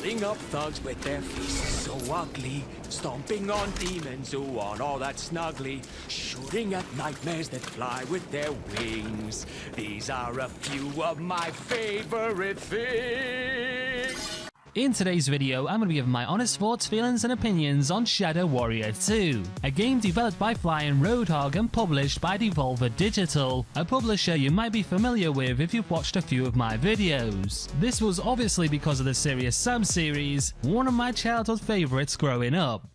cutting up thugs with their faces so ugly, stomping on demons who aren't all that snuggly, shooting at nightmares that fly with their wings. These are a few of my favorite things. In today's video, I'm going to be giving my honest thoughts, feelings and opinions on Shadow Warrior 2, a game developed by Flying Wild Hog and published by Devolver Digital, a publisher you might be familiar with if you've watched a few of my videos. This was obviously because of the Serious Sam series, one of my childhood favourites growing up.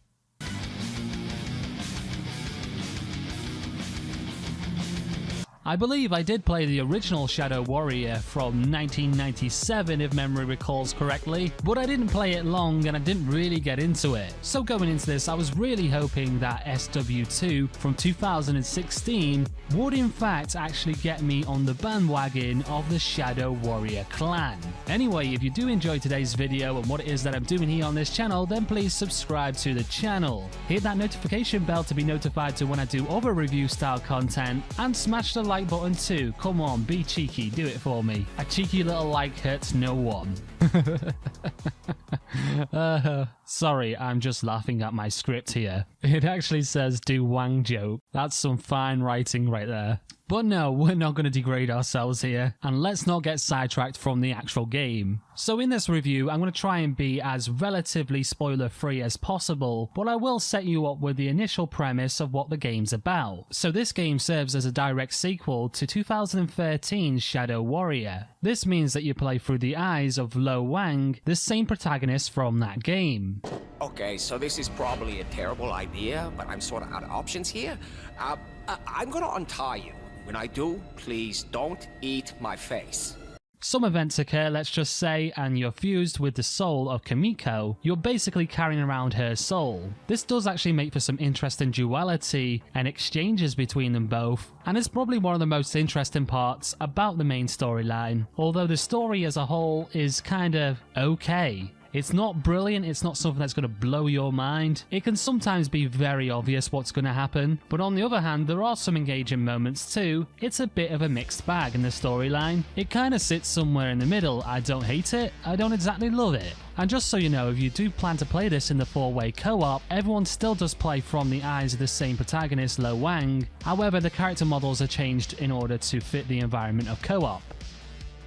I believe I did play the original Shadow Warrior from 1997 if memory recalls correctly, but I didn't play it long and I didn't really get into it. So going into this, I was really hoping that SW2 from 2016 would in fact actually get me on the bandwagon of the Shadow Warrior clan. Anyway, if you do enjoy today's video and what it is that I'm doing here on this channel, then please subscribe to the channel. Hit that notification bell to be notified to when I do other review style content, and smash the like button too. Come on, be cheeky, do it for me. A cheeky little like hurts no one. Sorry, I'm just laughing at my script here. It actually says do Wang joke. That's some fine writing right there. But no, we're not going to degrade ourselves here, and let's not get sidetracked from the actual game. So in this review, I'm going to try and be as relatively spoiler free as possible, but I will set you up with the initial premise of what the game's about. So this game serves as a direct sequel to 2013's Shadow Warrior. This means that you play through the eyes of Lo Wang, the same protagonist from that game. Okay, so this is probably a terrible idea, but I'm sort of out of options here. I'm gonna untie you. When I do, please don't eat my face. Some events occur, let's just say, and you're fused with the soul of Kimiko. You're basically carrying around her soul. This does actually make for some interesting duality and exchanges between them both, and it's probably one of the most interesting parts about the main storyline, although the story as a whole is kind of okay. It's not brilliant, it's not something that's going to blow your mind. It can sometimes be very obvious what's going to happen, but on the other hand, there are some engaging moments too. It's a bit of a mixed bag in the storyline. It kind of sits somewhere in the middle. I don't hate it, I don't exactly love it. And just so you know, if you do plan to play this in the 4-way co-op, everyone still does play from the eyes of the same protagonist, Lo Wang. However, the character models are changed in order to fit the environment of co-op.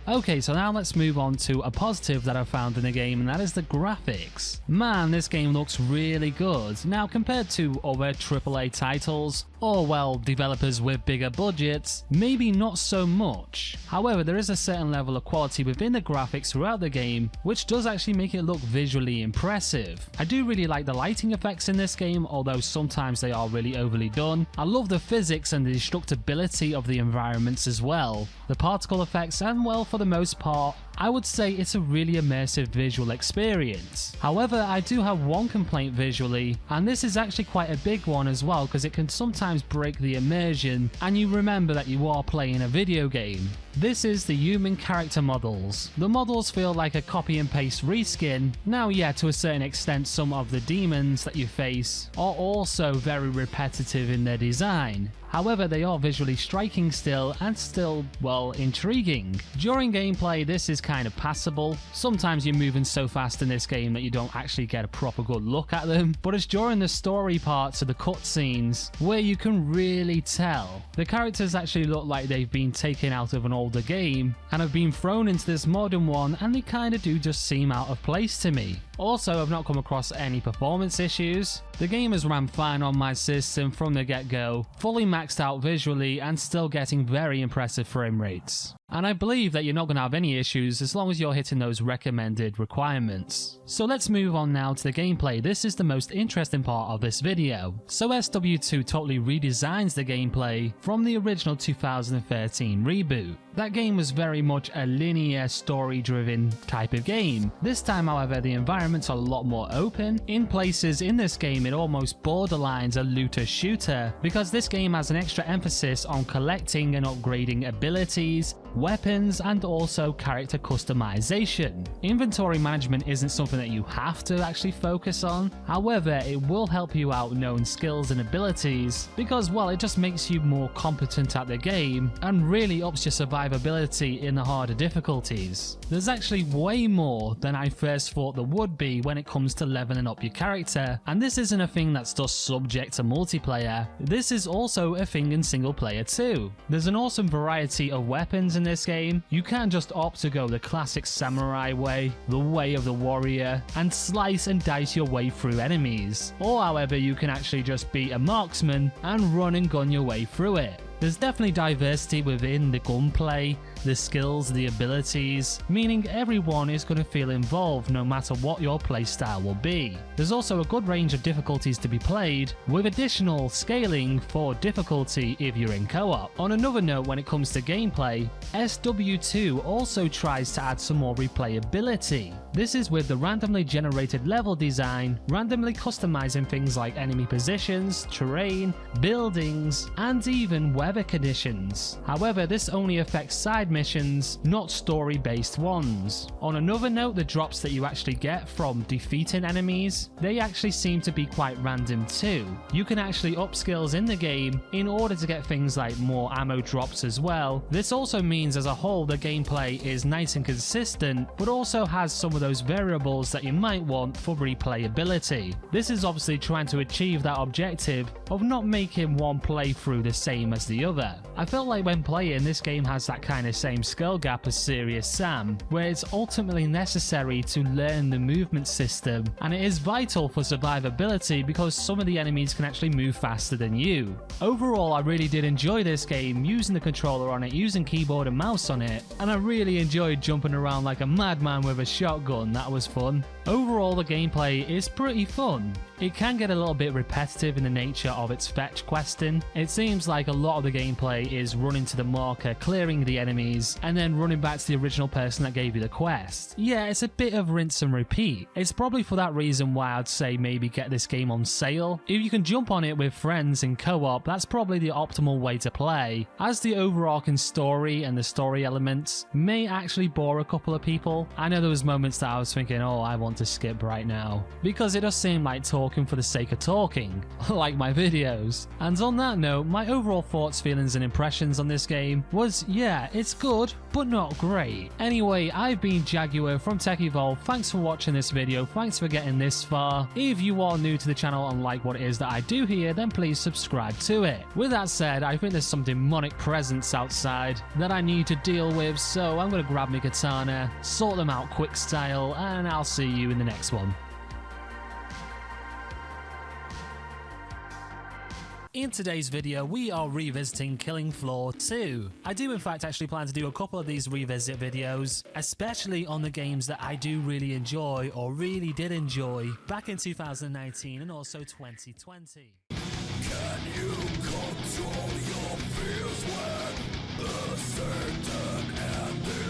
Okay, so now let's move on to a positive that I found in the game, and that is the graphics. Man, this game looks really good. Now, compared to other AAA titles, or well, developers with bigger budgets, maybe not so much. However, there is a certain level of quality within the graphics throughout the game, which does actually make it look visually impressive. I do really like the lighting effects in this game, although sometimes they are really overly done. I love the physics and the destructibility of the environments as well. The particle effects, and well, for the most part, I would say it's a really immersive visual experience. However, I do have one complaint visually, and this is actually quite a big one as well, because it can sometimes break the immersion and you remember that you are playing a video game. This is the human character models. The models feel like a copy and paste reskin. Now yeah, to a certain extent some of the demons that you face are also very repetitive in their design. However, they are visually striking still, and still, well, intriguing. During gameplay, this is kind of passable. Sometimes you're moving so fast in this game that you don't actually get a proper good look at them, but it's during the story parts of the cutscenes where you can really tell. The characters actually look like they've been taken out of an older game and have been thrown into this modern one, and they kind of do just seem out of place to me. Also, I've not come across any performance issues. The game has ran fine on my system from the get-go, fully maxed out visually and still getting very impressive frame rates. And I believe that you're not going to have any issues as long as you're hitting those recommended requirements. So let's move on now to the gameplay. This is the most interesting part of this video. So SW2 totally redesigns the gameplay from the original 2013 reboot. That game was very much a linear, story-driven type of game. This time, however, the environments are a lot more open. In places in this game, it almost borderlines a looter-shooter, because this game has an extra emphasis on collecting and upgrading abilities, weapons, and also character customization. Inventory management isn't something that you have to actually focus on, however it will help you out knowing skills and abilities because, well, it just makes you more competent at the game and really ups your survivability in the harder difficulties. There's actually way more than I first thought there would be when it comes to leveling up your character, and this isn't a thing that's just subject to multiplayer, this is also a thing in single player too. There's an awesome variety of weapons in this game. You can just opt to go the classic samurai way, the way of the warrior, and slice and dice your way through enemies, or however you can actually just be a marksman and run and gun your way through it. There's definitely diversity within the gunplay, the skills, the abilities, meaning everyone is going to feel involved no matter what your playstyle will be. There's also a good range of difficulties to be played, with additional scaling for difficulty if you're in co-op. On another note, when it comes to gameplay, SW2 also tries to add some more replayability. This is with the randomly generated level design, randomly customizing things like enemy positions, terrain, buildings, and even weather conditions. However, this only affects side missions, not story-based ones. On another note, the drops that you actually get from defeating enemies, they actually seem to be quite random too. You can actually up skills in the game in order to get things like more ammo drops as well. This also means as a whole the gameplay is nice and consistent, but also has some of those variables that you might want for replayability. This is obviously trying to achieve that objective of not making one playthrough the same as the other. I felt like when playing, this game has that kind of same skill gap as Serious Sam, where it's ultimately necessary to learn the movement system, and it is vital for survivability because some of the enemies can actually move faster than you. Overall, I really did enjoy this game, using the controller on it, using keyboard and mouse on it, and I really enjoyed jumping around like a madman with a shotgun. That was fun. Overall, the gameplay is pretty fun. It can get a little bit repetitive in the nature of its fetch questing. It seems like a lot of the gameplay is running to the marker, clearing the enemies, and then running back to the original person that gave you the quest. Yeah, it's a bit of rinse and repeat. It's probably for that reason why I'd say maybe get this game on sale. If you can jump on it with friends in co-op, that's probably the optimal way to play, as the overarching story and the story elements may actually bore a couple of people. I know there was moments that I was thinking, oh, I want to skip right now, because it does seem like talking for the sake of talking, like my videos. And on that note, my overall thoughts, feelings and impressions on this game was, yeah, it's good, but not great. Anyway, I've been Jaguar from Tech Evolve. Thanks for watching this video, thanks for getting this far. If you are new to the channel and like what it is that I do here, then please subscribe to it. With that said, I think there's some demonic presence outside that I need to deal with, so I'm gonna grab my katana, sort them out quick style, and I'll see you in the next one. In today's video, we are revisiting Killing Floor 2. I do in fact actually plan to do a couple of these revisit videos, especially on the games that I do really enjoy or really did enjoy back in 2019 and also 2020. Can you control your fears when a certain ending